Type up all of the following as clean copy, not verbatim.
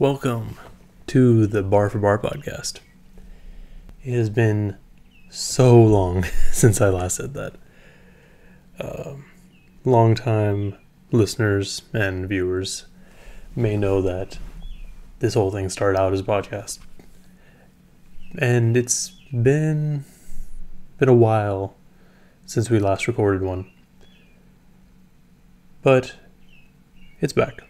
Welcome to the Bar for Bar podcast. It has been so long since I last said that. Longtime listeners and viewers may know that this whole thing started out as a podcast. And it's been a while since we last recorded one. But it's back.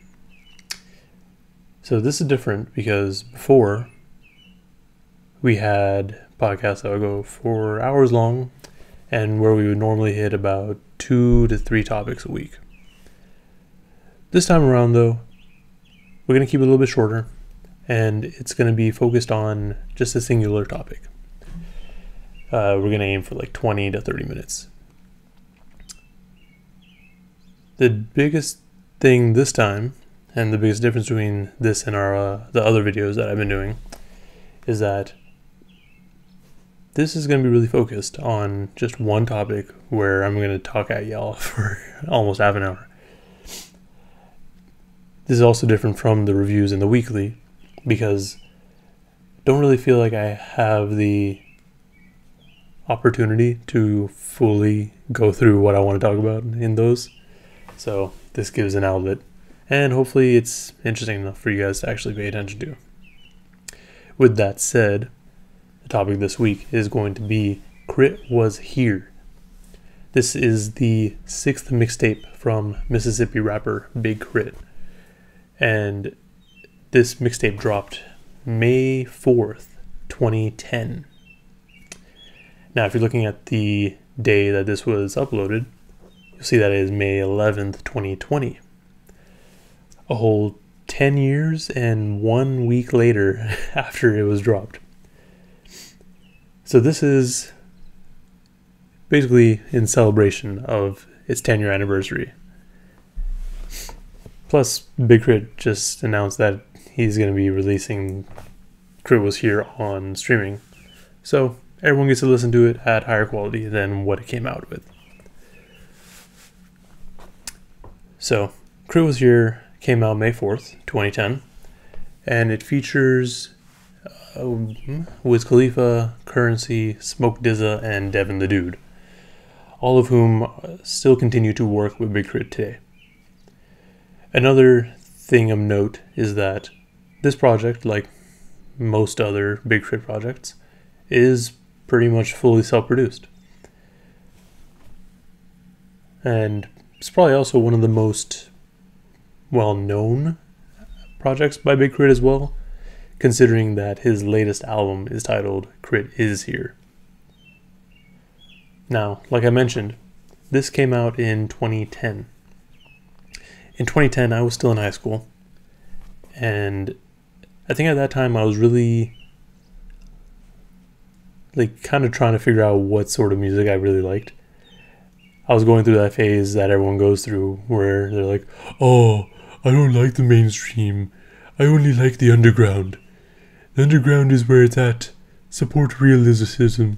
So this is different because before we had podcasts that would go for hours long and where we would normally hit about 2 to 3 topics a week. This time around though, we're going to keep it a little bit shorter and it's going to be focused on just a singular topic. We're going to aim for like 20 to 30 minutes. The biggest thing this time, and the biggest difference between this and the other videos that I've been doing, is that this is going to be really focused on just one topic where I'm going to talk at y'all for almost half an hour. This is also different from the reviews in the weekly because I don't really feel like I have the opportunity to fully go through what I want to talk about in those. So this gives an outlet. And hopefully it's interesting enough for you guys to actually pay attention to. With that said, the topic this week is going to be KRIT WUZ HERE. This is the 6th mixtape from Mississippi rapper Big K.R.I.T. And this mixtape dropped May 4th, 2010. Now if you're looking at the day that this was uploaded, you'll see that it is May 11th, 2020. A whole 10 years and 1 week later after it was dropped. So this is basically in celebration of its 10-year anniversary. Plus, Big K.R.I.T just announced that he's going to be releasing KRIT WUZ HERE on streaming. So everyone gets to listen to it at higher quality than what it came out with. So KRIT WUZ HERE came out May 4th, 2010, and it features Wiz Khalifa, Currency, Smoke DZA, and Devin the Dude, all of whom still continue to work with Big K.R.I.T today. Another thing of note is that this project, like most other Big K.R.I.T projects, is pretty much fully self-produced. And it's probably also one of the most well-known projects by Big K.R.I.T as well, considering that his latest album is titled KRIT WUZ HERE. Now, like I mentioned, this came out in 2010. In 2010, I was still in high school, and I think at that time I was really kind of trying to figure out what sort of music I really liked. I was going through that phase that everyone goes through where they're like, oh, I don't like the mainstream. I only like the underground. The underground is where it's at. Support real lyricism.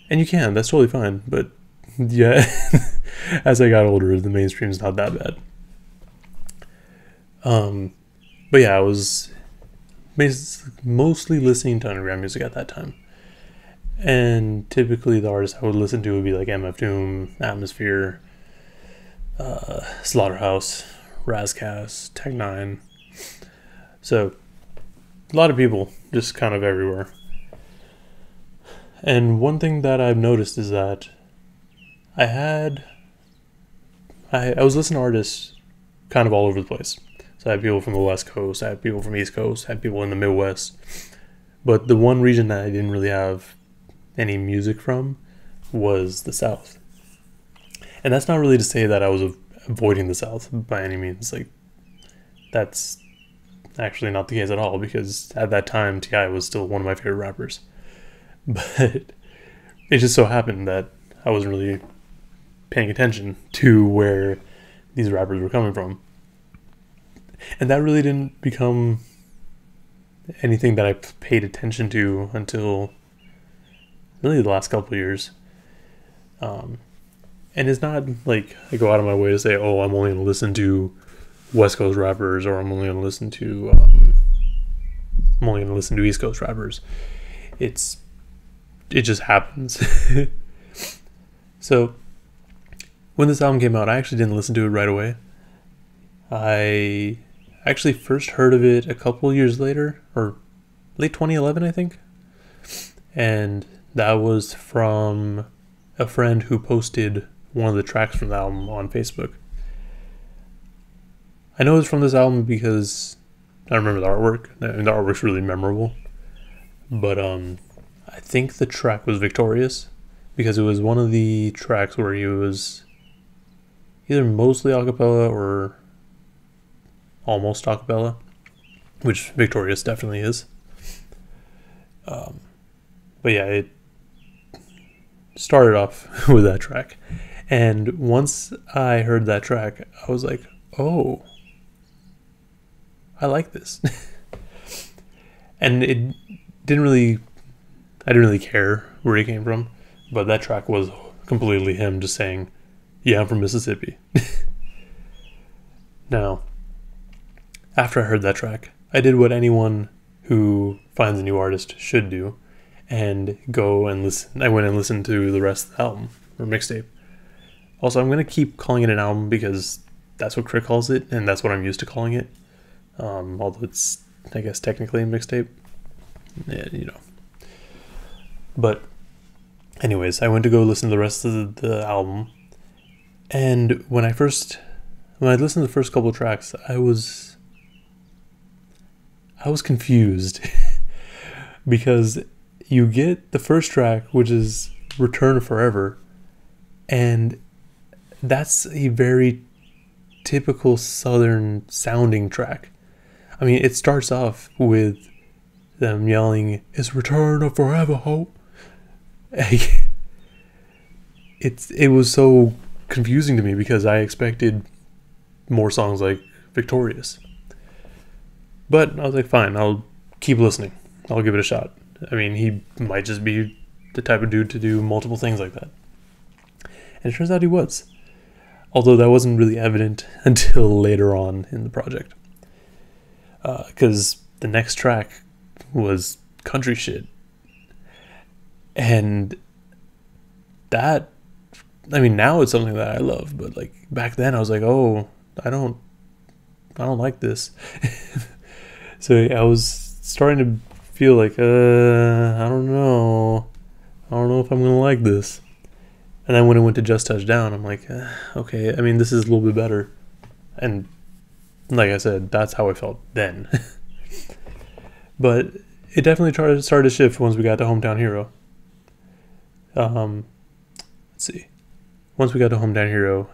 And you can, that's totally fine. But yeah, as I got older, the mainstream's not that bad. But yeah, I was mostly listening to underground music at that time. And typically the artists I would listen to would be like MF Doom, Atmosphere, Slaughterhouse, Razcast, Tech 9. So a lot of people just kind of everywhere. And one thing that I've noticed is that I was listening to artists kind of all over the place. So I had people from the West Coast, I had people from East Coast, I had people in the Midwest. But the one region that I didn't really have any music from was the South. And that's not really to say that I was avoiding the South by any means. Like, that's actually not the case at all, because at that time T.I. was still one of my favorite rappers. But it just so happened that I wasn't really paying attention to where these rappers were coming from. And that really didn't become anything that I paid attention to until really the last couple of years. And it's not like I go out of my way to say, oh, I'm only going to listen to West Coast rappers, or I'm only gonna listen to East Coast rappers. It just happens. So when this album came out, I actually didn't listen to it right away. I actually first heard of it a couple years later, or late 2011, I think. And that was from a friend who posted one of the tracks from the album on Facebook. I know it's from this album because I remember the artwork. I mean, the artwork's really memorable. But I think the track was Victorious, because it was one of the tracks where he was either mostly a cappella or almost a cappella, which Victorious definitely is. But yeah, it started off with that track. And once I heard that track, I was like, oh, I like this. And I didn't really care where he came from, but that track was completely him just saying, yeah, I'm from Mississippi. Now, after I heard that track, I did what anyone who finds a new artist should do, and go and listen. I went and listened to the rest of the album, or mixtape. Also, I'm going to keep calling it an album because that's what KRIT calls it, and that's what I'm used to calling it. Although it's, I guess, technically a mixtape. Yeah, you know. But anyways, I went to go listen to the rest of the album, and when I listened to the first couple of tracks, I was confused because you get the first track, which is Return Forever, and that's a very typical Southern sounding track. I mean, it starts off with them yelling, "It's Return of Forever, hope." It was so confusing to me because I expected more songs like Victorious. But I was like, fine, I'll keep listening. I'll give it a shot. I mean, he might just be the type of dude to do multiple things like that. And it turns out he was. Although that wasn't really evident until later on in the project. Because the next track was country shit. And that, I mean, now it's something that I love. But like back then I was like, oh, I don't like this. So I was starting to feel like, I don't know if I'm going to like this. And then when it went to Just Touch Down, I'm like, okay, I mean, this is a little bit better. And like I said, that's how I felt then. But it definitely started to shift once we got to Hometown Hero. Let's see. Once we got to Hometown Hero,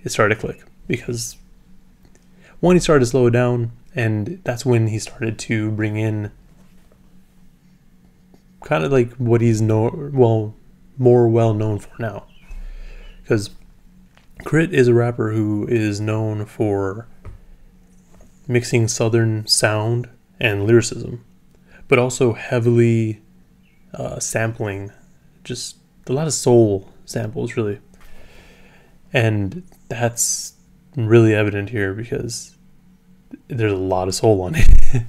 it started to click. Because one, he started to slow it down. And that's when he started to bring in kind of like what he's more well known for now. Because KRIT is a rapper who is known for mixing Southern sound and lyricism, but also heavily sampling, just a lot of soul samples, really. And that's really evident here because there's a lot of soul on it.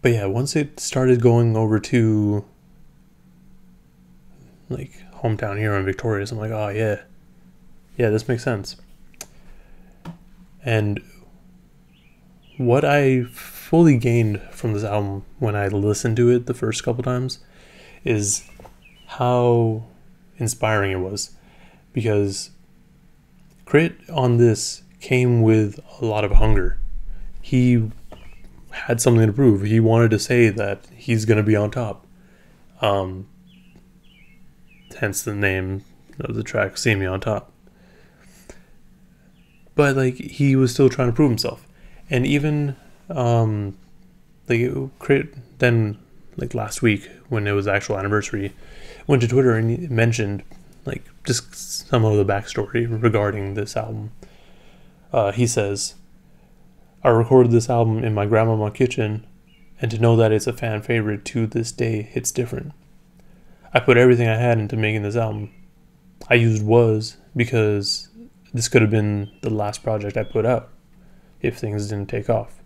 But yeah, once it started going over to like Hometown Hero and Victorious, I'm like, oh yeah, this makes sense. And what I fully gained from this album when I listened to it the first couple times is how inspiring it was, because KRIT on this came with a lot of hunger. He had something to prove. He wanted to say that he's going to be on top. Hence the name of the track, See Me on Top. But like, he was still trying to prove himself. And even like KRIT then, like last week when it was the actual anniversary, went to Twitter and he mentioned like just some of the backstory regarding this album. He says, I recorded this album in my grandmama's kitchen, and to know that it's a fan favorite to this day hits different. I put everything I had into making this album. I used was because this could have been the last project I put out if things didn't take off.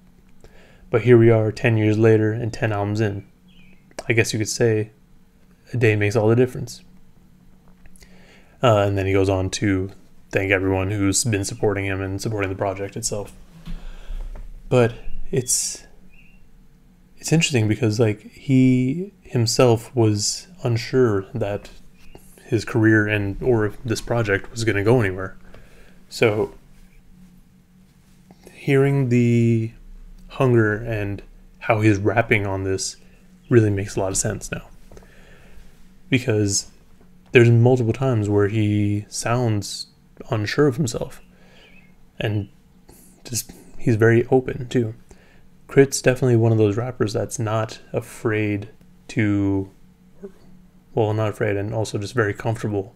But here we are 10 years later and 10 albums in. I guess you could say a day makes all the difference. And then he goes on to thank everyone who's been supporting him and supporting the project itself. But it's interesting because like he himself was unsure that his career and or if this project was going to go anywhere. So hearing the hunger and how he's rapping on this really makes a lot of sense now, because there's multiple times where he sounds unsure of himself, and just he's very open too. K.R.I.T's definitely one of those rappers that's not afraid to, well, not afraid, and also just very comfortable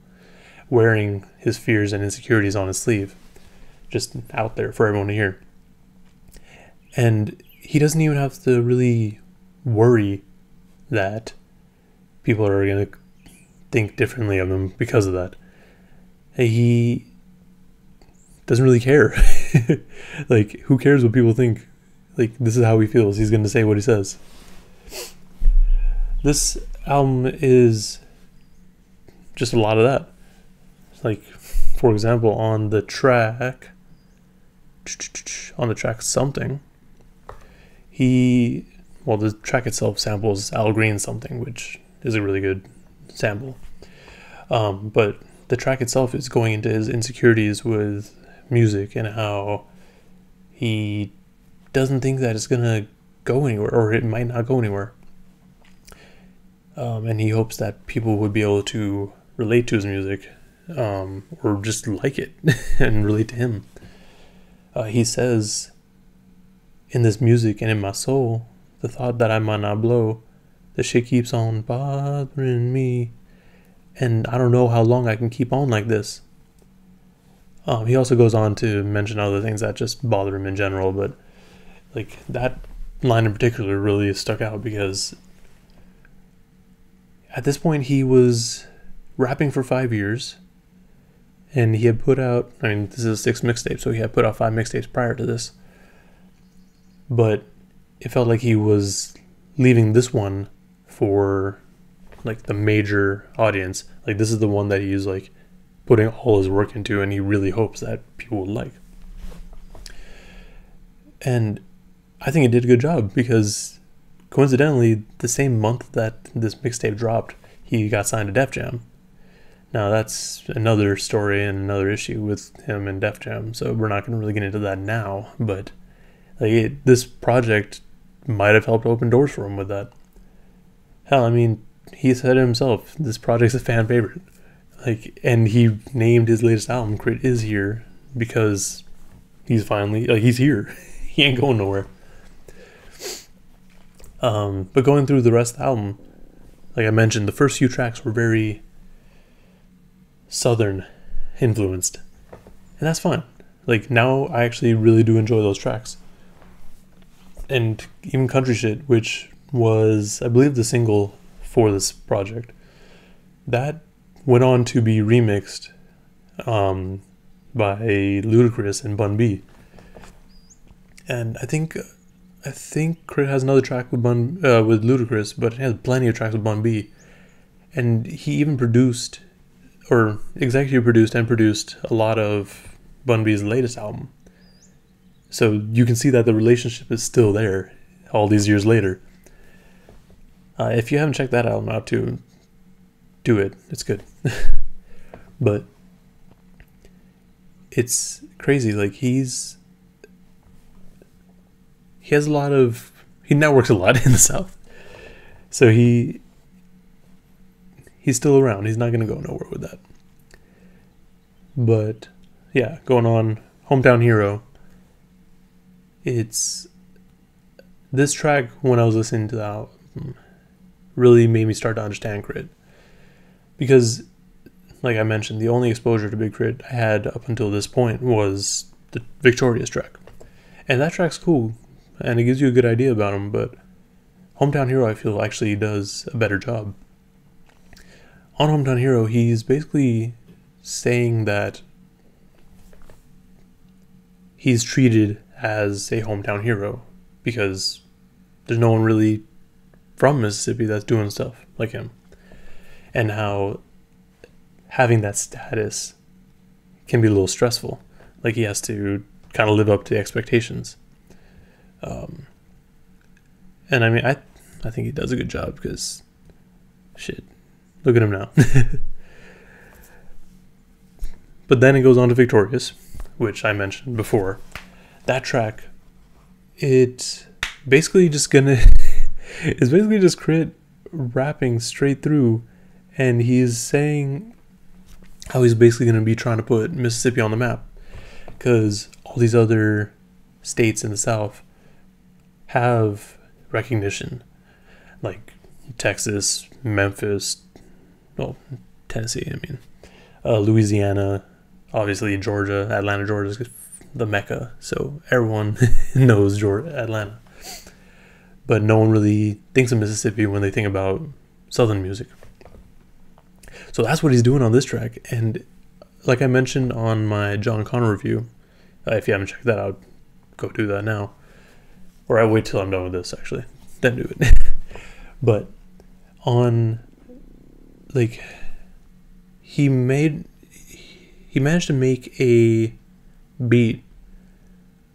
wearing his fears and insecurities on his sleeve, just out there for everyone to hear. And he doesn't even have to really worry that people are going to think differently of him because of that. He doesn't really care. Like, who cares what people think? Like, this is how he feels. He's going to say what he says. This album is just a lot of that. Like, for example, on the track Something, the track itself samples Al Green's Something, which is a really good sample. But the track itself is going into his insecurities with music and how he doesn't think that it's gonna go anywhere, or it might not go anywhere. And he hopes that people would be able to relate to his music, or just like it and relate to him. He says, in this music and in my soul, the thought that I might not blow, the shit keeps on bothering me, and I don't know how long I can keep on like this. He also goes on to mention other things that just bother him in general, but like that line in particular really stuck out because at this point he was rapping for 5 years, and he had put out, I mean, this is a 6th mixtape, so he had put out 5 mixtapes prior to this. But it felt like he was leaving this one for like the major audience. Like, this is the one that he's like putting all his work into, and he really hopes that people would like. And I think it did a good job because coincidentally, the same month that this mixtape dropped, he got signed to Def Jam. Now, that's another story and another issue with him and Def Jam, so we're not going to really get into that now, but like this project might have helped open doors for him with that. Hell, I mean, he said it himself, this project's a fan favorite. Like, and he named his latest album K.R.I.T Is Here because he's finally, like, he's here. He ain't going nowhere. But going through the rest of the album, like I mentioned, the first few tracks were very Southern influenced, and that's fine. Like, now I actually really do enjoy those tracks, and even Country Shit, which was, I believe, the single for this project, that went on to be remixed by Ludacris and Bun B. And I think K.R.I.T has another track with with Ludacris, but it has plenty of tracks with Bun B, and he even produced, or executive produced and produced, a lot of Bun B's latest album. So you can see that the relationship is still there all these years later. If you haven't checked that album out too, do it. It's good. But it's crazy. Like, he has a lot of, he networks a lot in the South. So he's still around. He's not going to go nowhere with that. But yeah, going on, Hometown Hero. This track, when I was listening to the album, really made me start to understand K.R.I.T. Because, like I mentioned, the only exposure to Big K.R.I.T I had up until this point was the Victorious track. And that track's cool, and it gives you a good idea about him, but Hometown Hero, I feel, actually does a better job. On Hometown Hero, he's basically saying that he's treated as a hometown hero because there's no one really from Mississippi that's doing stuff like him, and how having that status can be a little stressful. Like he has to kind of live up to the expectations. And I mean, I think he does a good job because, shit, look at him now. But then it goes on to Victorious, which I mentioned before. That track, it's basically just K.R.I.T rapping straight through, and he's saying how he's basically going to be trying to put Mississippi on the map because all these other states in the South have recognition, like Texas, Memphis, well, Tennessee, I mean, Louisiana, obviously Georgia. Atlanta, Georgia is the Mecca, so everyone knows Atlanta. But no one really thinks of Mississippi when they think about Southern music. So that's what he's doing on this track. And like I mentioned on my John Connor review, if you haven't checked that out, go do that now. Or I'll wait till I'm done with this, actually. Then do it. But on, like, he managed to make a beat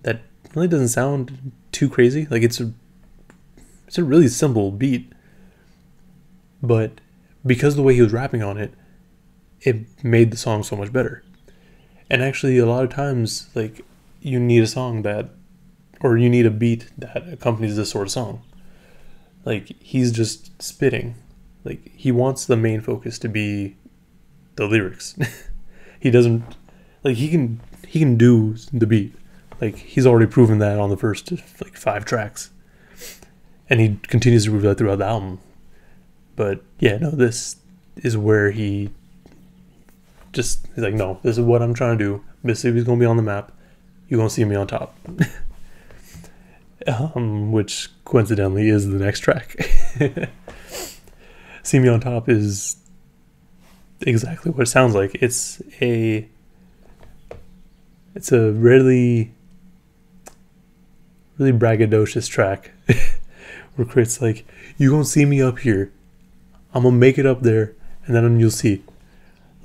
that really doesn't sound too crazy. Like, it's a really simple beat. But because of the way he was rapping on it, it made the song so much better. And actually, a lot of times, like, you need a song that, or you need a beat that accompanies this sort of song. Like, he's just spitting. Like, he wants the main focus to be the lyrics. He doesn't, like, he can do the beat. Like, he's already proven that on the first, like, 5 tracks. And he continues to prove that throughout the album. But, yeah, no, this is where he's like, no, this is what I'm trying to do. Mississippi's going to be on the map. You're going to see me on top. Which, coincidentally, is the next track. See Me on Top is exactly what it sounds like. It's a really braggadocious track where K.R.I.T's like, you gonna see me up here, I'm gonna make it up there, and then you'll see.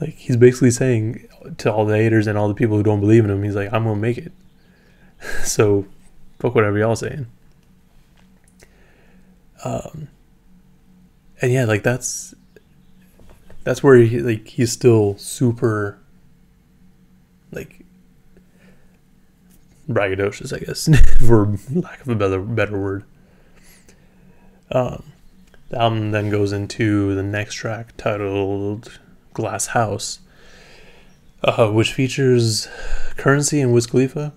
Like, he's basically saying to all the haters and all the people who don't believe in him, he's like, I'm gonna make it. So fuck whatever y'all saying. And yeah, like, that's where he's still super, like, braggadocious, I guess, for lack of a better word. The album then goes into the next track titled Glass House, which features Currency and Wiz Khalifa.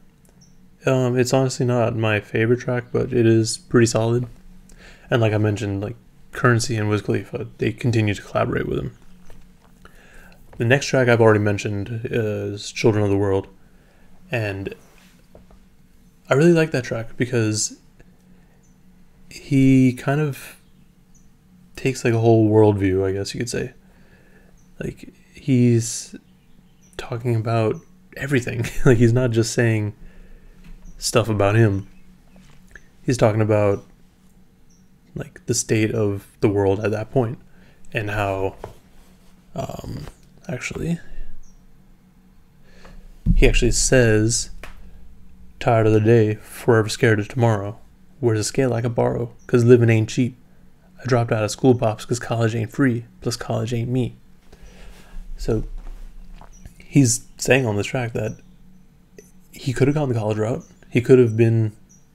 It's honestly not my favorite track, but it is pretty solid. And like I mentioned, like, Currency and Wiz Khalifa, they continue to collaborate with him. The next track I've already mentioned is Children of the World. And I really like that track because he kind of takes, like, a whole worldview, I guess you could say. Like, he's talking about everything. Like, he's not just saying stuff about him. He's talking about, like, the state of the world at that point, and how he actually says, tired of the day, forever scared of tomorrow, where's a scale I could borrow, cause living ain't cheap, I dropped out of school pops cause college ain't free, plus college ain't me. So he's saying on this track that he could have gone the college route, he could have been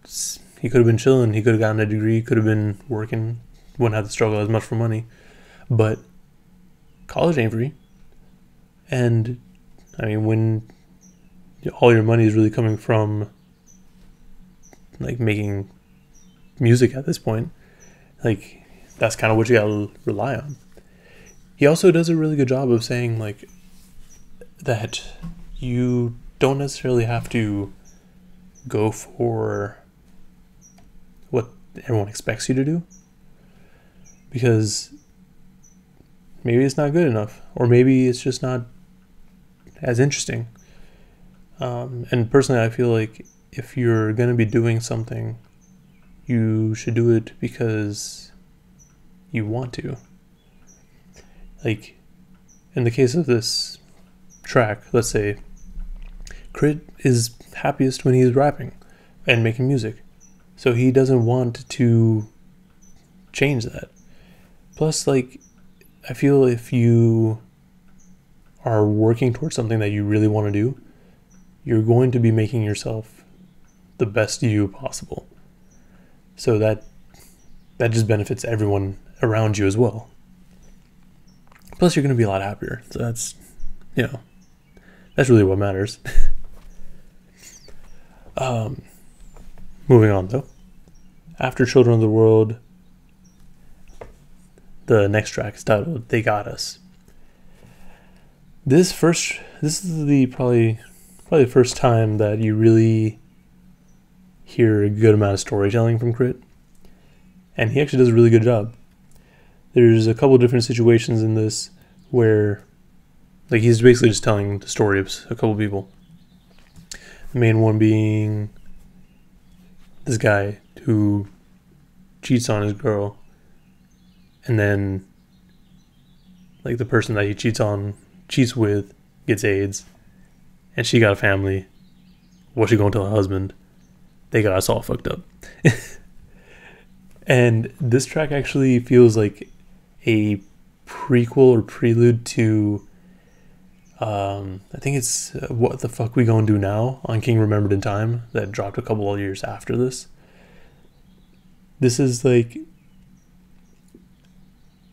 chilling, he could have gotten a degree, could have been working, wouldn't have to struggle as much for money, but college ain't free. And I mean, when all your money is really coming from, like, making music at this point, like, that's kind of what you gotta rely on. He also does a really good job of saying, like, that you don't necessarily have to go for what everyone expects you to do, because maybe it's not good enough, or maybe it's just not as interesting. And personally, I feel like if you're going to be doing something, you should do it because you want to. Like, in the case of this track, let's say, K.R.I.T is happiest when he's rapping and making music. So he doesn't want to change that. Plus, like, I feel if you are working towards something that you really want to do, you're going to be making yourself the best you possible. So that just benefits everyone around you as well. Plus, you're going to be a lot happier. So that's, that's really what matters. Moving on, though. After Children of the World, the next track is titled They Got Us. This is the probably the first time that you really hear a good amount of storytelling from K.R.I.T. And he actually does a really good job. There's a couple different situations in this where, like, he's basically just telling the story of a couple people. The main one being this guy who cheats on his girl, and then, like, the person that he cheats with gets AIDS, and she got a family. What's she gonna tell her husband? They got us all fucked up. And this track actually feels like a prequel or prelude to I think it's What the Fuck We Gonna Do Now on King Remembered in Time, that dropped a couple of years after this. This is like,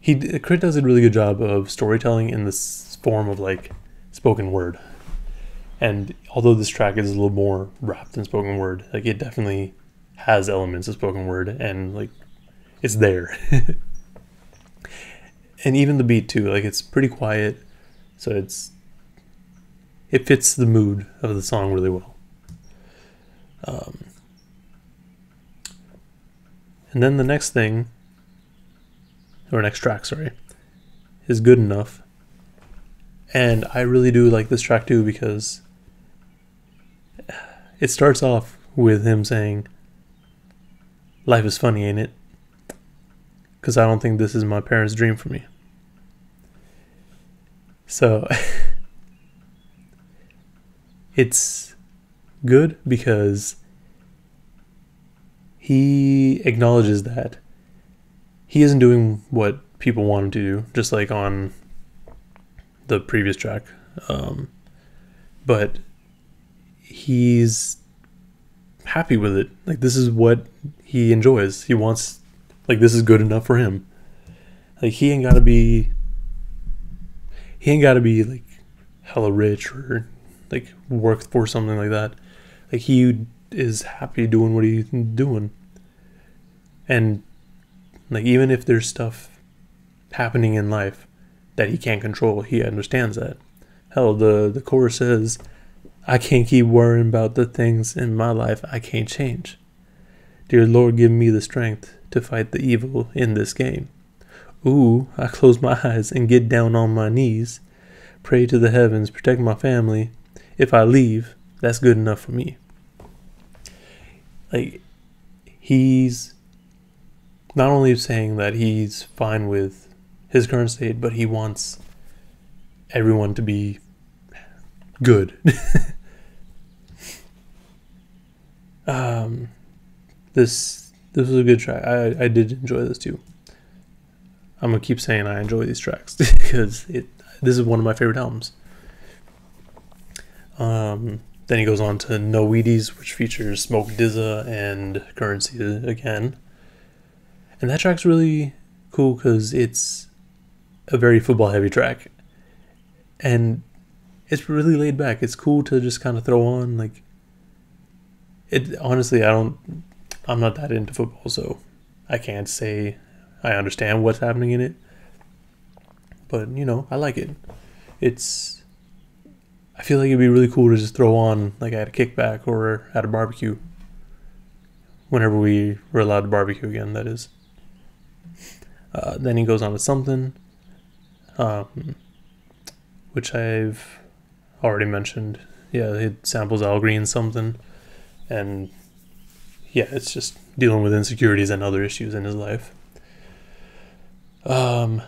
K.R.I.T does a really good job of storytelling in this form of like spoken word. And although this track is a little more rap than spoken word, like, it definitely has elements of spoken word, and like, it's there. And even the beat too, like, it's pretty quiet, so it fits the mood of the song really well. And then the next track, is Good Enough. And I really do like this track too, because it starts off with him saying, "Life is funny, ain't it? 'Cause I don't think this is my parents' dream for me." So it's good because he acknowledges that he isn't doing what people want him to do, just like on the previous track. But he's happy with it. Like, this is what he enjoys. He wants, like, this is good enough for him. Like, he ain't gotta be like hella rich or like work for something like that. Like, he is happy doing what he's doing. And like, even if there's stuff happening in life that he can't control, he understands that. Hell, the chorus says, "I can't keep worrying about the things in my life I can't change. Dear Lord, give me the strength to fight the evil in this game. Ooh, I close my eyes and get down on my knees. Pray to the heavens, protect my family. If I leave, that's good enough for me." Like, he's not only saying that he's fine with his current state, but he wants everyone to be good. This was a good track. I did enjoy this too. I'm gonna keep saying I enjoy these tracks because this is one of my favorite albums. Then he goes on to No Wheaties, which features Smoke DZA and Currency again. And that track's really cool because it's a very football heavy track. And it's really laid back. It's cool to just kind of throw on. Like, honestly, I'm not that into football, so I can't say I understand what's happening in it. But, I like it. I feel like it'd be really cool to just throw on, like, at a kickback or at a barbecue. Whenever we were allowed to barbecue again, that is. Then he goes on to Something, which I've already mentioned. Yeah, it samples Al Green something, and yeah, it's just dealing with insecurities and other issues in his life. Then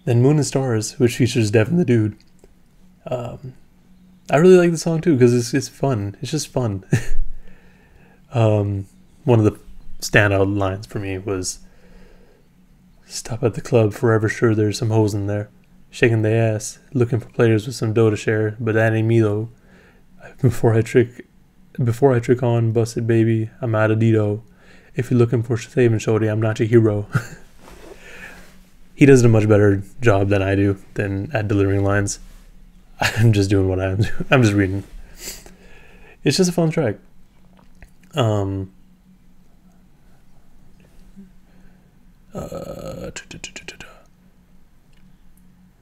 Moon and Stars, which features Devin the Dude. I really like the song too because it's fun. It's just fun. One of the standout lines for me was, "Stop at the club, forever sure there's some hoes in there, shaking their ass, looking for players with some dough to share, but that ain't me though. Before I trick on, bust it baby, I'm out of Dito. If you're looking for saving shorty, I'm not your hero." He does a much better job than I do at delivering lines. I'm just doing what I'm doing. I'm just reading. It's just a fun track.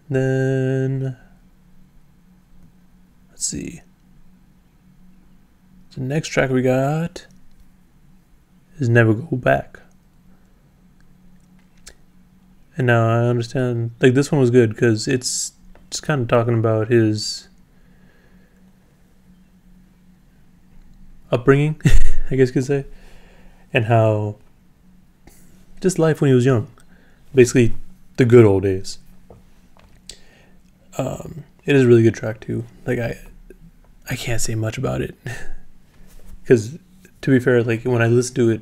Then let's see. The next track we got is Never Go Back. And now I understand, like, this one was good because it's just kind of talking about his upbringing, I guess you could say, and how just life when he was young, basically the good old days. It is a really good track too. Like, I can't say much about it because, to be fair, like, when I listen to it,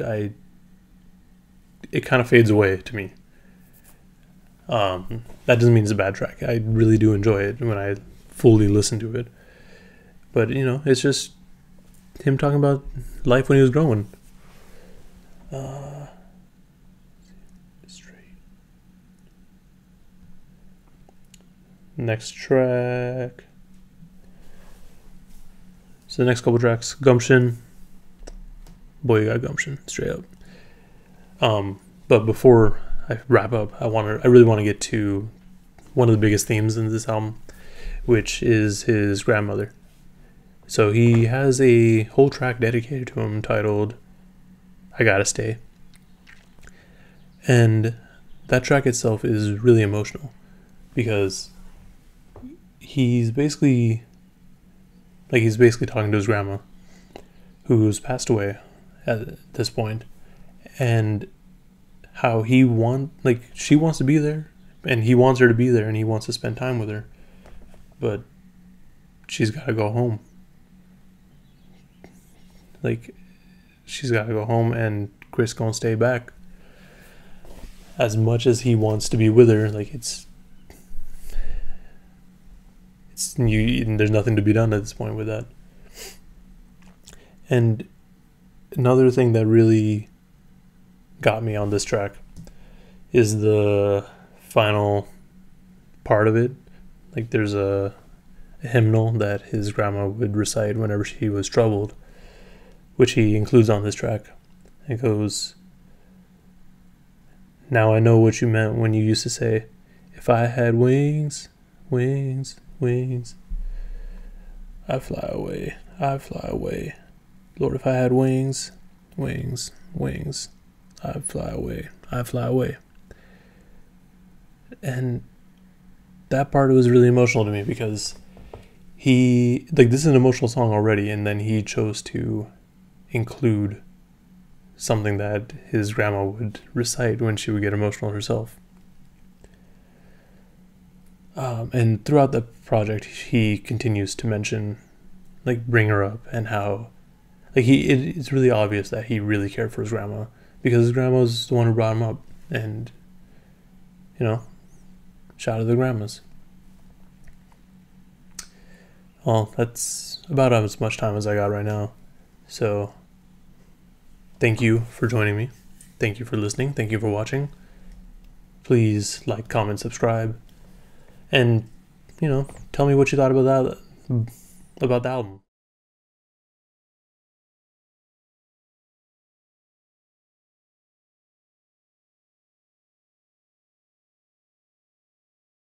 it kind of fades away to me. That doesn't mean it's a bad track. I really do enjoy it when I fully listen to it. But, it's just him talking about life when he was growing. Next track. So the next couple tracks, Gumption. Boy, you got gumption, straight up. But before I wrap up, I really want to get to one of the biggest themes in this album, which is his grandmother. So he has a whole track dedicated to him titled "I Gotta Stay." And that track itself is really emotional because he's basically talking to his grandma, who's passed away at this point, and how she wants to be there, and he wants her to be there, and he wants to spend time with her, but she's got to go home. Like, she's got to go home, and Chris gonna stay back. As much as he wants to be with her, like, there's nothing to be done at this point with that. And another thing that really got me on this track is the final part of it. Like, there's a hymnal that his grandma would recite whenever she was troubled, which he includes on this track. It goes, "Now I know what you meant when you used to say, if I had wings, wings, wings, I'd fly away, I'd fly away. Lord, if I had wings, wings, wings, I'd fly away, I'd fly away." And that part was really emotional to me because this is an emotional song already, and then he chose to include something that his grandma would recite when she would get emotional herself. And throughout the project, he continues to mention, bring her up, and how, it's really obvious that he really cared for his grandma because his grandma was the one who brought him up. And, shout out to the grandmas. Well, that's about as much time as I got right now. So, thank you for joining me. Thank you for listening. Thank you for watching. Please like, comment, subscribe. And, tell me what you thought about the album.